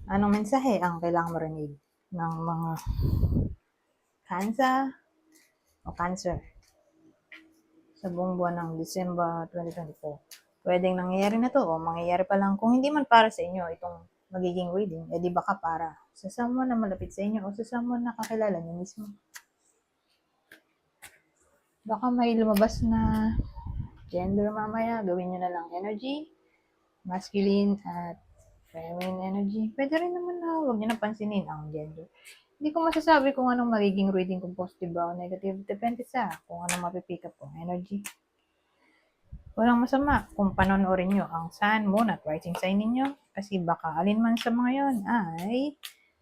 Anong mensahe ang kailangang marinig ng mga cancer sa buong buwan ng December 2024? Pwedeng nangyayari na to o mangyayari pa lang. Kung hindi man para sa inyo itong magiging reading, di baka para sa someone na malapit sa inyo o sa someone na kakilala niyo mismo. Baka may lumabas na gender mamaya, gawin nyo na lang energy, masculine at feminine energy. Pwede rin naman na huwag nyo na pansinin ang gender. Hindi ko masasabi kung anong magiging reading, kung positive ba o negative. Depende sa kung anong mapipick up kong energy. Walang masama kung panonoorin nyo ang sun, moon at rising sign ninyo kasi baka alin man sa mga yon ay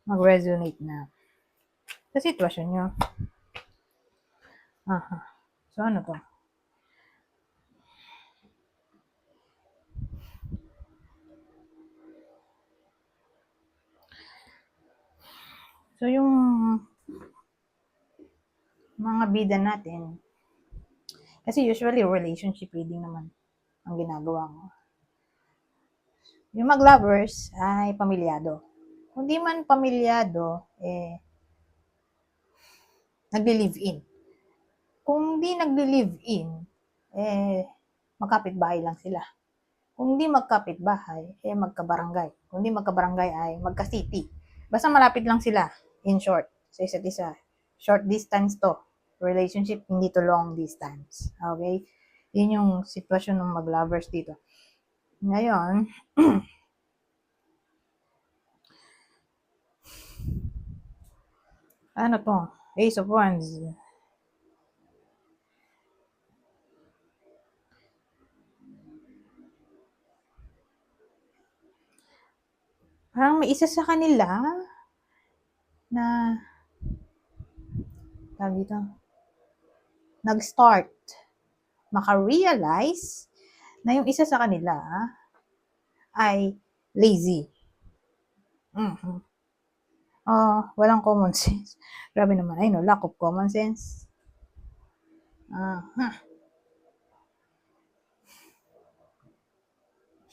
mag-resonate na sa sitwasyon nyo. Aha. So ano to? So yung mga bida natin, kasi usually relationship reading naman ang ginagawa ko. Yung mag-lovers ay pamilyado. Kung di man pamilyado, nagli-live-in. Kung di nagli-live-in, magkapit-bahay lang sila. Kung di magkapit-bahay, magkabarangay. Kung di magkabarangay ay magka-city. Basta malapit lang sila, in short, sa isa't isa. Short distance to. Relationship, hindi to long distance. Okay? Yun yung sitwasyon ng mag-lovers dito. Ngayon, ano to? Ace of Wands. Parang may isa sa kanila na dito, nag-start maka-realize na yung isa sa kanila ay lazy. Mm-hmm. Walang common sense. Grabe naman. Ay no, lack of common sense.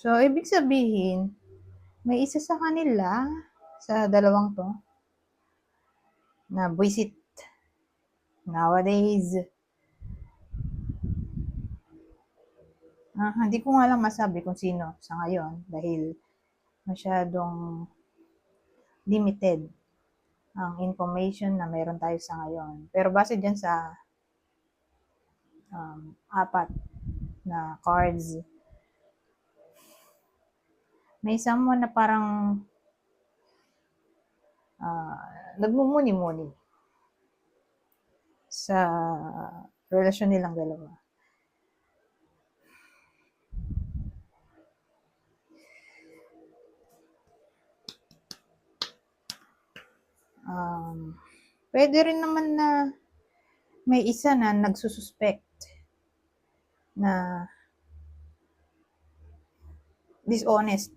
So, ibig sabihin, may isa sa kanila, sa dalawang to, na buwisit. Nowadays, hindi ko nga lang masabi kung sino sa ngayon dahil masyadong limited ang information na meron tayo sa ngayon. Pero base dyan sa apat na cards, may someone na parang nagmumuni-muni sa relasyon nilang dalawa. Pwede rin naman na may isa na nagsususpect na dishonest.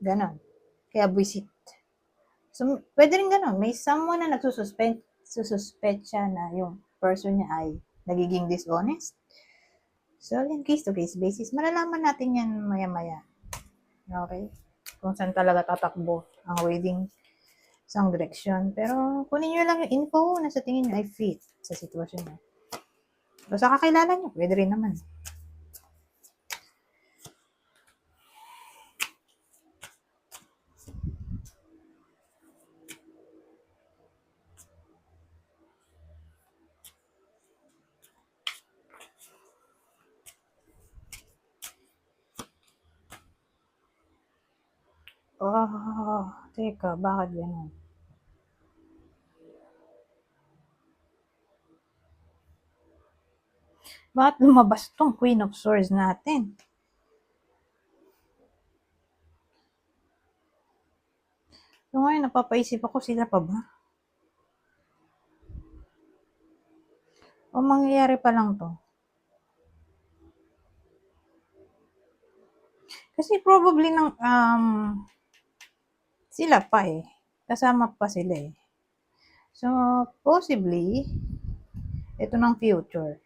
Ganon. Kaya buisit. So, pwede rin ganon. May someone na nagsususpect siya na yung person niya ay nagiging dishonest. So, in case-to-case basis, malalaman natin yan maya-maya. Okay? Kung saan talaga tatakbo ang reading sa direksyon. Pero, kunin nyo lang yung info na sa tingin nyo ay fit sa sitwasyon nyo. O sa kakilala nyo, pwede rin naman. Teka, bakit ganun? Bakit lumabas tong Queen of Swords natin? So ngayon, napapaisip ako, sila pa ba? O mangyayari pa lang to? Kasi probably sila pa kasama pa sila So, possibly, ito ng future.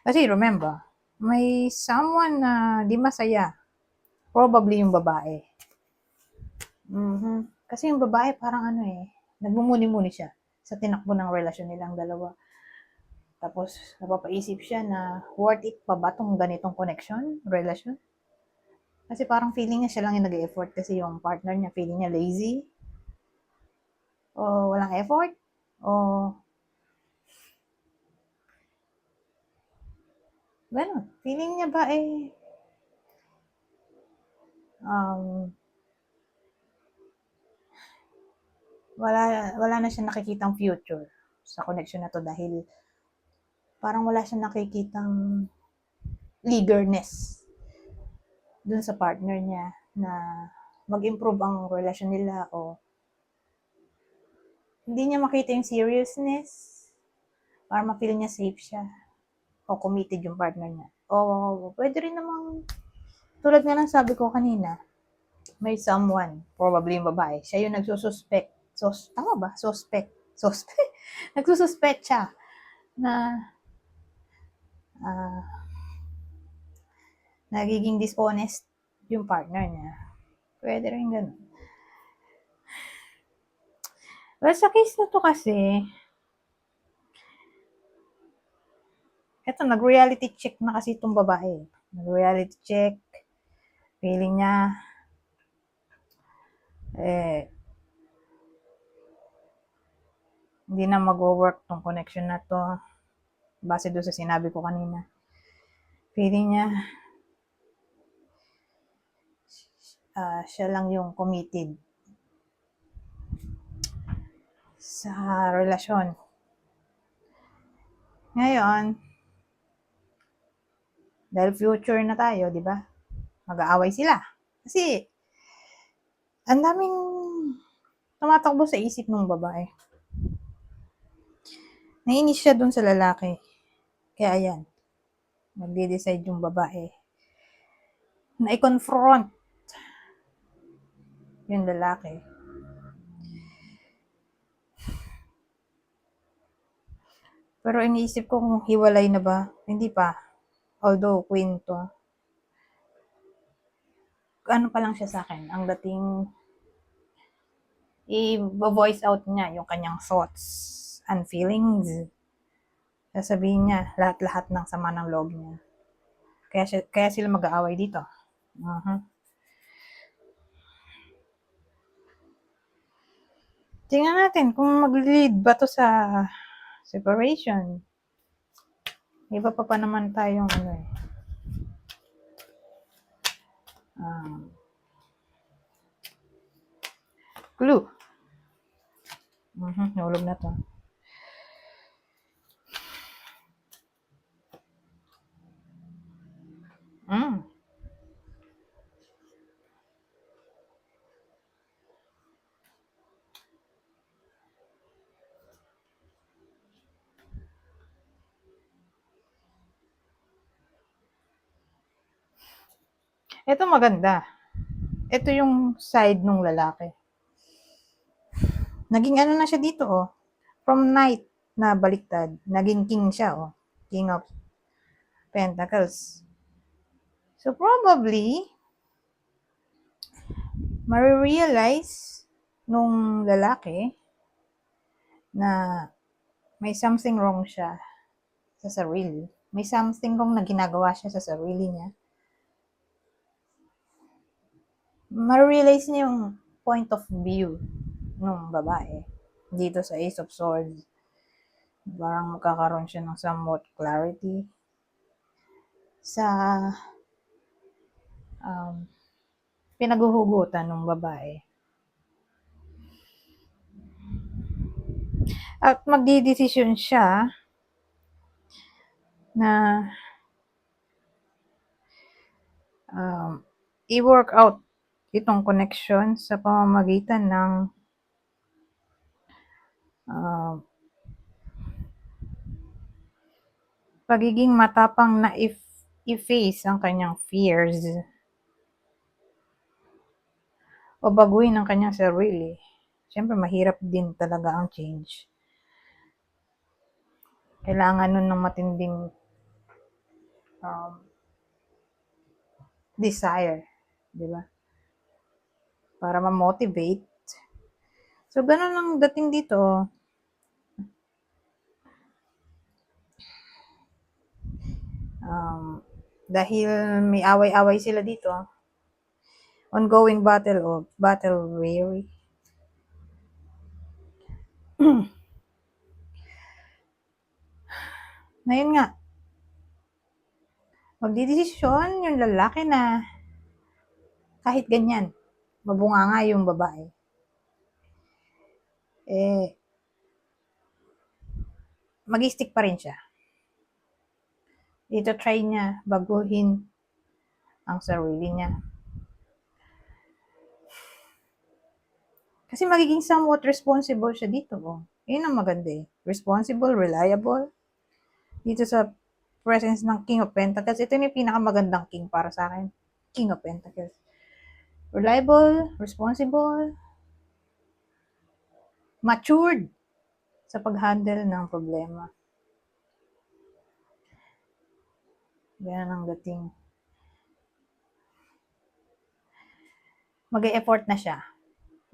Kasi remember, may someone na di masaya Probably yung babae. Kasi yung babae parang nagmumuni-muni siya sa tinakbo ng relasyon nilang dalawa. Tapos, napapaisip siya na worth it pa ba tong ganitong connection, relasyon? Kasi parang feeling niya siya lang yung nag-e-effort kasi yung partner niya feeling niya lazy o walang effort o gano'n. Feeling niya ba um, wala na siya nakikitang future sa connection na to dahil parang wala siyang nakikitang eagerness dun sa partner niya na mag-improve ang relasyon nila o hindi niya makita yung seriousness para ma-feel niya safe siya o committed yung partner niya. O pwede rin namang tulad nga ng sabi ko kanina, may someone, probably yung babae, siya yung nagsususpect. Tama ba? Suspect. Nagsususpect siya na ah, nagiging dishonest yung partner niya. Pwede rin ganun. Well, sa case na to kasi, eto, nag-reality check na kasi itong babae. Nag-reality check. Feeling niya, hindi na mag-work tong connection na to. Base doon sa sinabi ko kanina. Feeling niya, siya lang yung committed sa relasyon. Ngayon, dahil future na tayo, di ba? Mag-aaway sila. Kasi, ang daming tumatakbo sa isip ng babae. Naiinis siya dun sa lalaki. Kaya yan, magde-decide yung babae na i-confront yung lalaki. Pero iniisip ko kung hiwalay na ba. Hindi pa. Although, kwento. Ano pa lang siya sa akin. Ang dating i-voice out niya yung kanyang thoughts and feelings. Sasabihin niya lahat-lahat ng sama ng loob niya. Kaya sila mag-aaway dito. Tingnan natin kung mag-lead ba to sa separation. Iba pa naman tayong clue. Nahulog na to. Ito maganda. Ito yung side nung lalaki. Naging na siya dito, oh. From knight na baliktad, naging king siya, oh. King of Pentacles. So, probably, marirealize nung lalaki na may something wrong siya sa sarili. May something wrong na ginagawa siya sa sarili niya. Marirealize niya yung point of view ng babae dito sa Ace of Swords. Parang magkakaroon siya ng somewhat clarity sa pinaghuhugutan ng babae. At magdidesisyon siya na i-work out itong connection sa pamamagitan ng pagiging matapang na i-face ang kanyang fears o baguhin ang kanyang sarili. Siyempre, mahirap din talaga ang change. Kailangan nun ng matinding desire di ba? Para ma-motivate. So, ganun ang dating dito. Dahil may away-away sila dito, ongoing battle weary. Ngayon nga, magdidesisyon yung lalaki na kahit ganyan, mabunganga yung babae. Mag-stick pa rin siya. Ito try niya baguhin ang sarili niya. Kasi magiging somewhat responsible siya dito. Yun ang maganda eh. Responsible, reliable. Dito sa presence ng King of Pentacles, ito yung pinakamagandang king para sa akin. King of Pentacles. Reliable, responsible, matured sa pag-handle ng problema. Ganyan ang dating. Mag-e-effort na siya.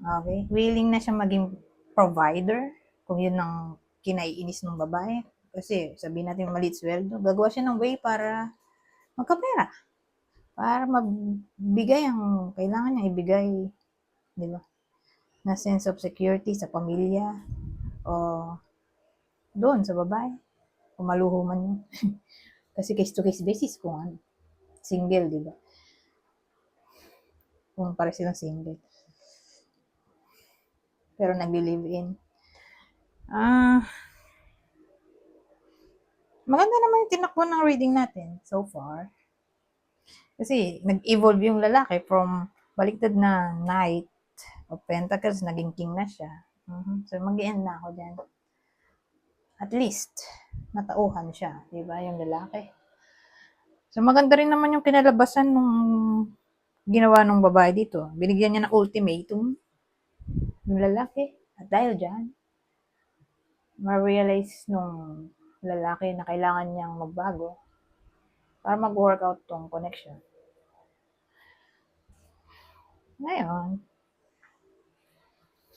Okay? Willing na siya maging provider kung yun ang kinaiinis ng babae. Kasi sabihin natin maliit sweldo, gagawa siya ng way para magkapera. Para mabigay ang kailangan niya ibigay. Di ba? Na sense of security sa pamilya o doon sa babae. Kung maluho man yun. Kasi case-to-case basis kung ano. Single, di ba? Kung pare silang single. Pero nagli-live-in. Maganda naman yung tinakbo ng reading natin so far. Kasi nag-evolve yung lalaki from baliktad na Knight of Pentacles, naging king na siya. So mag-end na ako dyan. At least, natauhan siya, di ba, yung lalaki. So maganda rin naman yung kinalabasan nung ginawa ng babae dito. Binigyan niya ng ultimatum yung lalaki. At dahil dyan, ma-realize nung lalaki na kailangan niyang magbago para mag-work out tong connection. Ngayon,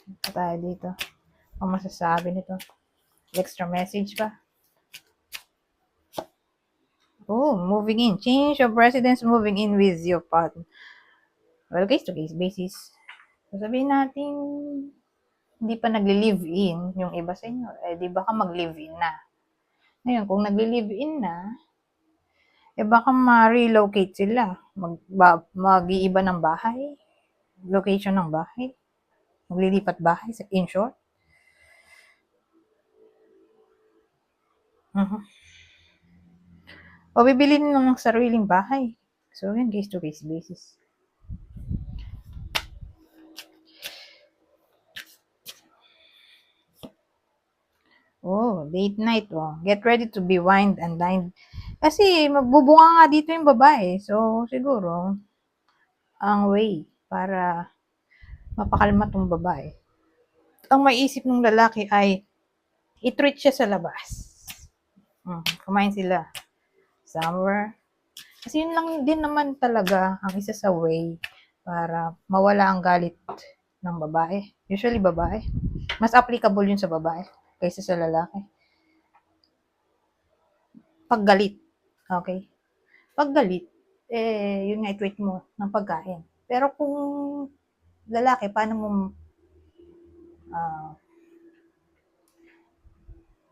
ito tayo dito. Ang masasabi nito. Extra message pa. Oh, moving in. Change of residence, moving in with your partner. Well, case-to-case basis. Sabihin natin, hindi pa nagli-live-in yung iba sa inyo. Di baka mag-live-in na. Ngayon, kung nagli-live-in na, baka ma-relocate sila. Mag-iiba ng bahay. Location ng bahay. Maglilipat bahay, in short. O bibili ng sariling bahay. So, yun, case-to-case basis. Oh, date night. Get ready to be wined and dined. Kasi magbubunga nga dito yung babae. So, siguro, ang way para mapakalma tong babae. Ang maiisip ng lalaki ay i-treat siya sa labas. Kumain sila somewhere. Kasi yun lang din naman talaga ang isa sa way para mawala ang galit ng babae. Usually babae. Mas applicable yun sa babae kaysa sa lalaki. Paggalit. Okay? Paggalit, yun nga i-treat mo ng pagkain. Pero kung lalaki, paano mo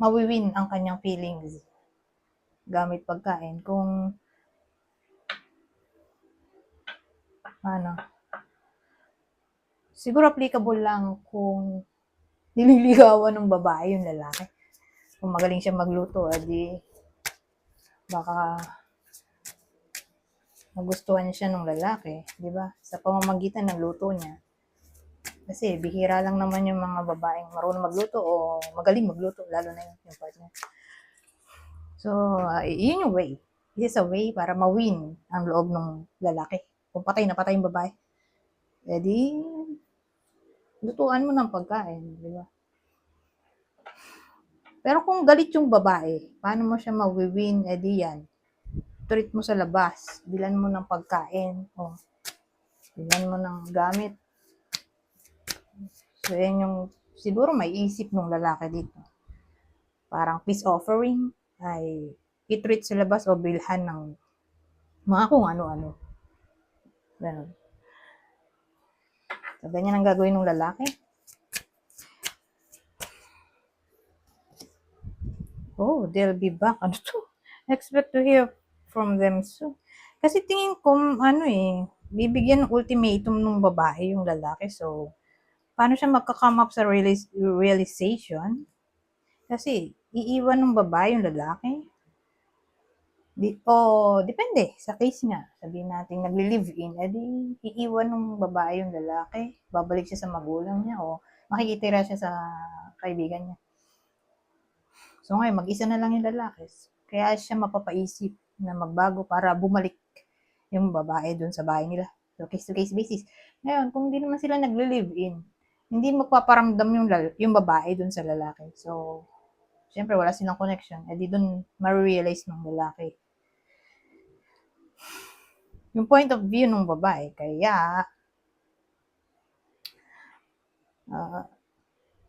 mawiwin ang kanyang feelings gamit pagkain? Kung siguro applicable lang kung nililigawan ng babae yung lalaki. Kung magaling siya magluto, edi baka magustuhan siya ng lalaki, di ba? Sa pamamagitan ng luto niya. Kasi bihira lang naman yung mga babaeng marunong magluto o magaling magluto, lalo na yung partner. So, yun yung way. This is a way para ma-win ang loob ng lalaki. Kung patay na patay yung babae, edi lutuan mo ng pagkain, di ba? Pero kung galit yung babae, paano mo siya ma-win? Edi yan. Treat mo sa labas. Bilan mo ng pagkain. Bilan mo ng gamit. So, yan yung siguro may isip ng lalaki dito. Parang peace offering ay i-treat sa labas o bilhan ng mga kung ano-ano. Ganun. So, ganyan ang gagawin ng lalaki. Oh, they'll be back. Ano to? Expect to hear from them soon. Kasi tingin ko, bibigyan ng ultimatum ng babae yung lalaki. So, paano siya magka-come up sa realization? Kasi, iiwan ng babae yung lalaki. Depende sa case nga. Sabihin natin, nagli-live-in, edi iiwan ng babae yung lalaki. Babalik siya sa magulang niya o makikitira siya sa kaibigan niya. So ngayon, mag-isa na lang yung lalaki. Kaya siya mapapaisip na magbago para bumalik yung babae dun sa bahay nila. So, case-to-case basis. Ngayon, kung hindi naman sila nagli-live-in, hindi magpaparamdam yung babae dun sa lalaki. So, syempre, wala silang connection. Edi dun ma-realize ng lalaki yung point of view ng babae. Kaya,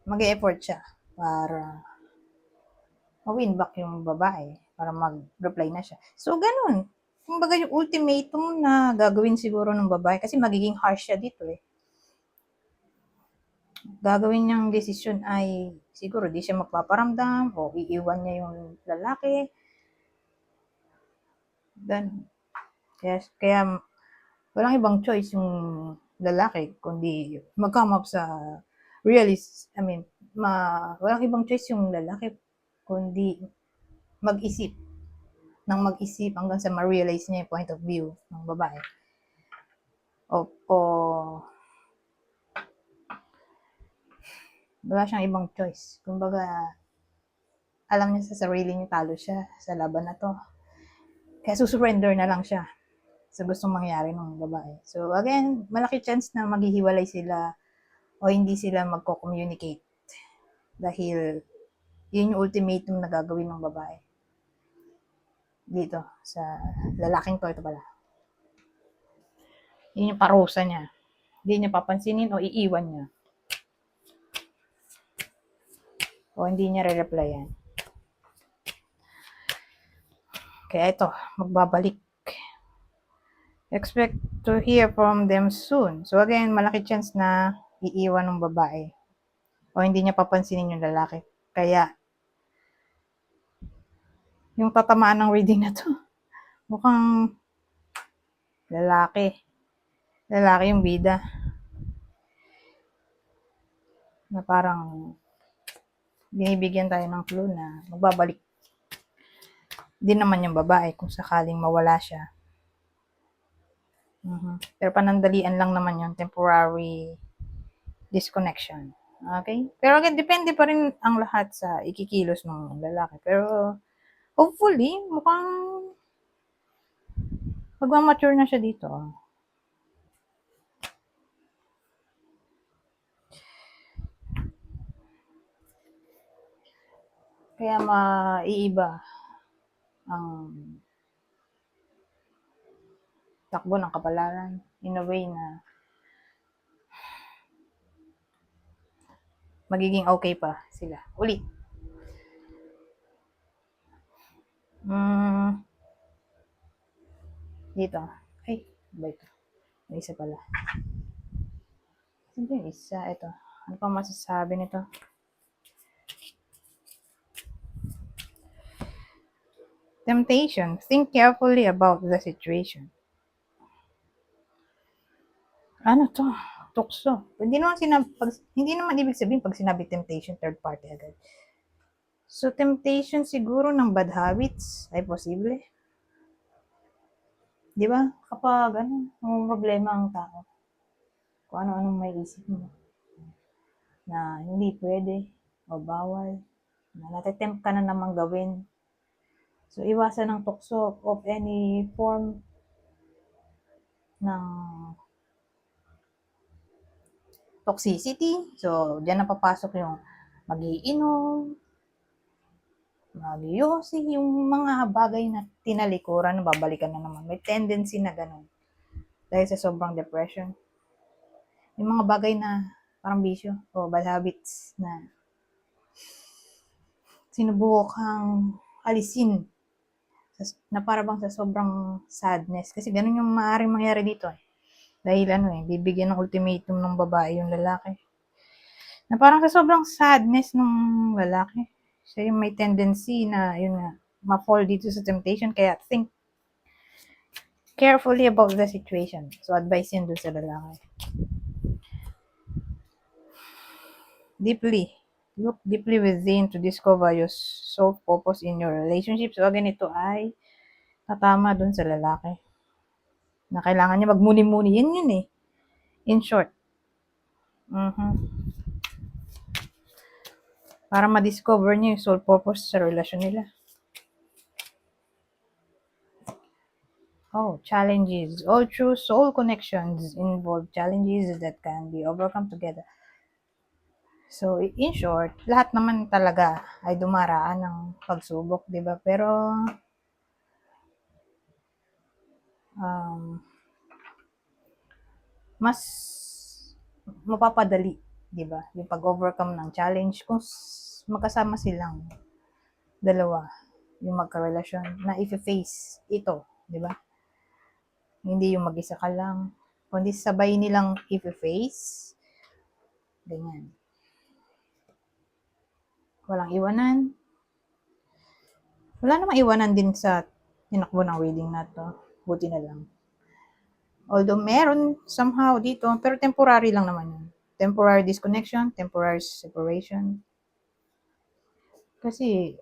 mag-e-effort siya para ma-win back yung babae para mag-reply na siya. So, ganun. Kumbaga yung ultimatum na gagawin siguro ng babae kasi magiging harsh siya dito eh. Gagawin niyang desisyon ay siguro di siya magpaparamdam o iiwan niya yung lalaki. Ganun. Kaya walang ibang choice yung lalaki kundi mag-come up sa walang ibang choice yung lalaki kundi mag-isip hanggang sa ma-realize niya yung point of view ng babae. O wala siyang ibang choice. Kumbaga, alam niya sa sarili niya talo siya sa laban na to. Kaya susurrender na lang siya sa gustong mangyari ng babae. So again, malaki chance na maghihiwalay sila o hindi sila magko-communicate dahil yun yung ultimatum na gagawin ng babae dito sa lalaking to. Ito pala, yun yung parusa niya. Hindi niya papansinin o iiwan niya o hindi niya re-replyan. Kaya ito, magbabalik. Expect to hear from them soon. So again, malaki chance na iiwan ng babae o hindi niya papansinin yung lalaki. Kaya yung tatamaan ng reading na to, mukhang lalaki yung bida na parang binibigyan tayo ng clue na magbabalik din naman yung babae kung sakaling mawala siya. Pero panandalian lang naman yung temporary disconnection. Okay? Pero again, depende pa rin ang lahat sa ikikilos ng lalaki. Pero hopefully, mukhang magmamature na siya dito. Kaya maiiba ang takbo ng kapalaran in a way na magiging okay pa sila. Ulit. Dito. Ay, ba ito? May isa pala. Saan yung isa? Ito. Ano pa masasabi nito? Temptation. Think carefully about the situation. Ano to? Tukso. Hindi naman ibig sabihin pag sinabi temptation, third party agad. So, temptation siguro ng bad habits ay posible. Di ba? Kapag may problema ang tao, kung ano-anong may isip mo na hindi pwede o bawal, na natitempt ka na namang gawin. So, iwasan ng tukso of any form ng toxicity. So, diyan na papasok yung mag-iinom, mag-yosi, yung mga bagay na tinalikuran, babalikan na naman. May tendency na ganun. dahil sa sobrang depression. Yung mga bagay na parang bisyo o bad habits na sinubukang alisin na para bang sa sobrang sadness. Kasi ganun yung maaaring mangyari dito eh. Dahil bibigyan ng ultimatum ng babae yung lalaki. Na parang sa sobrang sadness ng lalaki, siya yung may tendency na, yun nga, ma-fall dito sa temptation. Kaya think carefully about the situation. So, advice yun dun sa lalaki. Look deeply within to discover your sole purpose in your relationship. So, again, ito ay tatama dun sa lalaki. Na kailangan niya magmuni-muni. Yan yun eh. In short. Para ma-discover niya yung sole purpose sa relasyon nila. Challenges. All true soul connections involve challenges that can be overcome together. So, in short, lahat naman talaga ay dumaraan ng pagsubok, di ba? Pero, mas mapapadali, di ba? Yung pag-overcome ng challenge kung magkasama silang dalawa, yung magkarelasyon, na i-face ito, di ba? Hindi yung mag-isa ka lang, kundi sabay nilang i-face, ganyan. Walang iwanan. Wala namang iwanan din sa tinakbo ng wedding na to. Buti na lang. Although meron somehow dito, pero temporary lang naman yun. Temporary disconnection, temporary separation. Kasi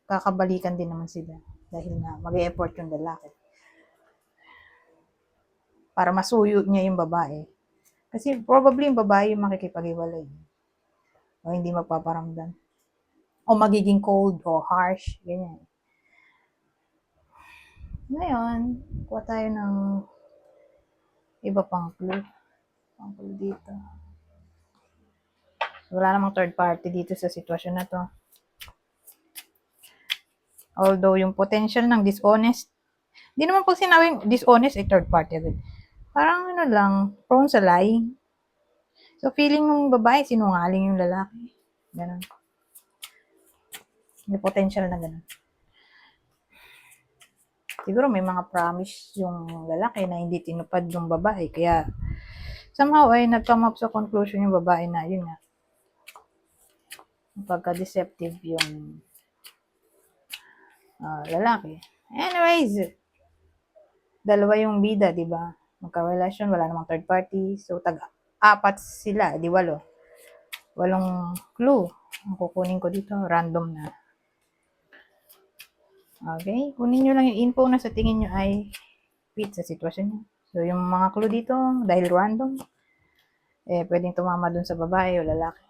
kakabalikan din naman sila dahil nga mag-e-effort yung lalaki para masuyo niya yung babae. Kasi probably yung babae yung makikipag-iwalay o hindi magpaparamdam o magiging cold o harsh, ganyan. Ngayon, kuha tayo ng iba pang clue. Pang clue dito. Wala namang third party dito sa sitwasyon na to. Although yung potential ng dishonest, di naman po sinabing dishonest ay third party agad. Parang lang, prone sa lying. So feeling ng babae, sinungaling yung lalaki. Ganun. May potential na ganun. Siguro may mga promise yung lalaki na hindi tinupad yung babae. Kaya somehow ay nag-come up sa conclusion yung babae na yun nga. Pagka-deceptive yung lalaki. Anyways, dalawa yung bida, di ba? Magka-relasyon, wala namang third party. So, tag-apat sila, di walo. Walong clue. Ang kukunin ko dito, random na. Okay? Kunin nyo lang yung info na sa tingin nyo ay fit sa sitwasyon nyo. So, yung mga clue dito, dahil random, pwedeng tumama dun sa babae o lalaki.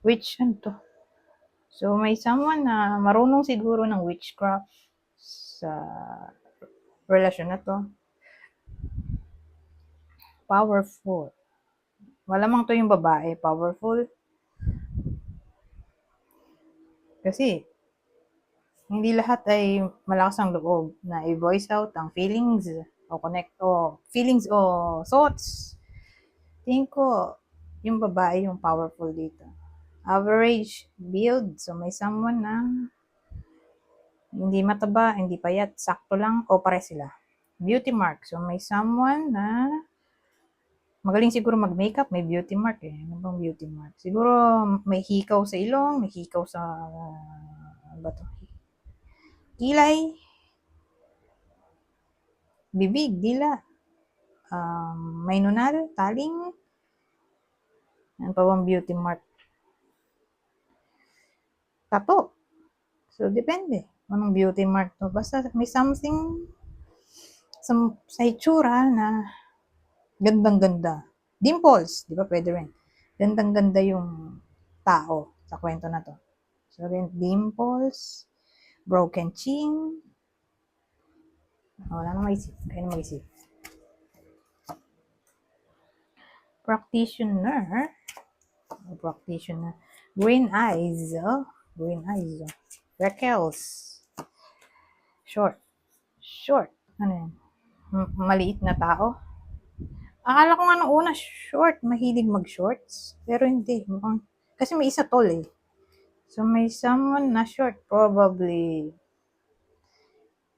Witch, ano to? So, may someone na marunong siguro ng witchcraft sa relasyon na to. Powerful. Malamang to yung babae, powerful. Kasi, hindi lahat ay malakas ang loob na i-voice out ang feelings o connect o feelings o thoughts. Tingin ko, yung babae yung powerful dito. Average build. So, may someone na hindi mataba, hindi payat, sakto lang o pare sila. Beauty mark. So, may someone na magaling siguro mag-makeup, may beauty mark eh. Ano bang beauty mark? Siguro may hikaw sa ilong, may hikaw sa kilay, bibig, dila, may nunal, taling, ano pa bang beauty mark? Tato. So, depende. Anong beauty mark to? Basta may something sa itsura na gandang-ganda. Dimples, di ba? Pwede rin. Gandang-ganda yung tao sa kwento na to. So, dimples, broken chin. Wala na mag-isip. Kaya na mag-isip. Practitioner. Green eyes. Freckles. Short. Ano yan? maliit na tao. Akala ko nga nung una short, mahilig mag-shorts. Pero hindi. Kasi may isa tall eh. So may someone na short, probably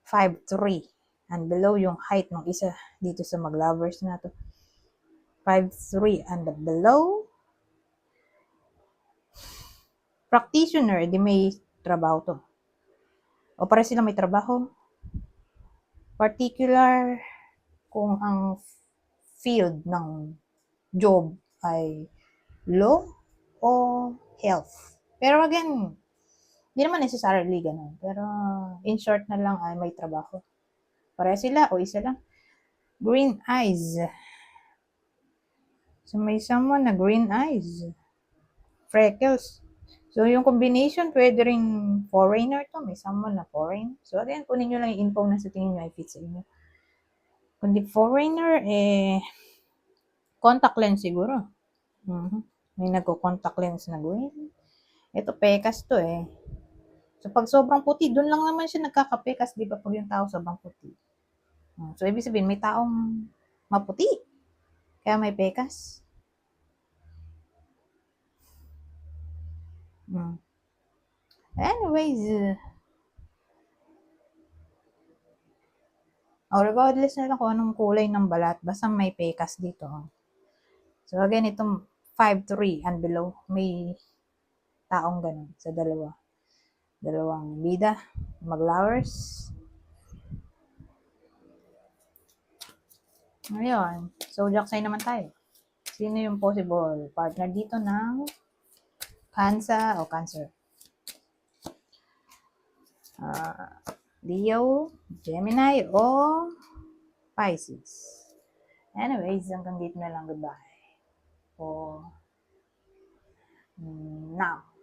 5'3" and below yung height ng isa dito sa mag-lovers na to. 5'3" and below. Practitioner, di may trabaho to. O para sila may trabaho. Particular kung ang field ng job ay law o health. Pero again, hindi naman necessarily ganun. Pero in short na lang ay may trabaho. Pareha sila o isa lang. Green eyes. So may someone na green eyes. Freckles. So yung combination, pwede rin foreigner to. May someone na foreign. So again, kunin nyo lang yung info na sa tingin nyo ay fit sa inyo. Kundi foreigner, contact lens siguro. May nagko-contact lens na green. Ito, pekas to eh. So, pag sobrang puti, doon lang naman siya nagkakapekas, di ba? Pag yung tao sobrang puti. So, ibig sabihin, may taong maputi. Kaya may pekas. Anyways, regardless na lang kung anong kulay ng balat, basta may pekas dito. So, again, itong 5'3" and below, may taong ganun sa dalawang bida, mag-lovers. Ngayon, zodiac sign naman tayo. Sino yung possible partner dito ng Cancer o Cancer? Leo, Gemini, o Pisces. Anyways, hanggang dito na lang. Goodbye. For now.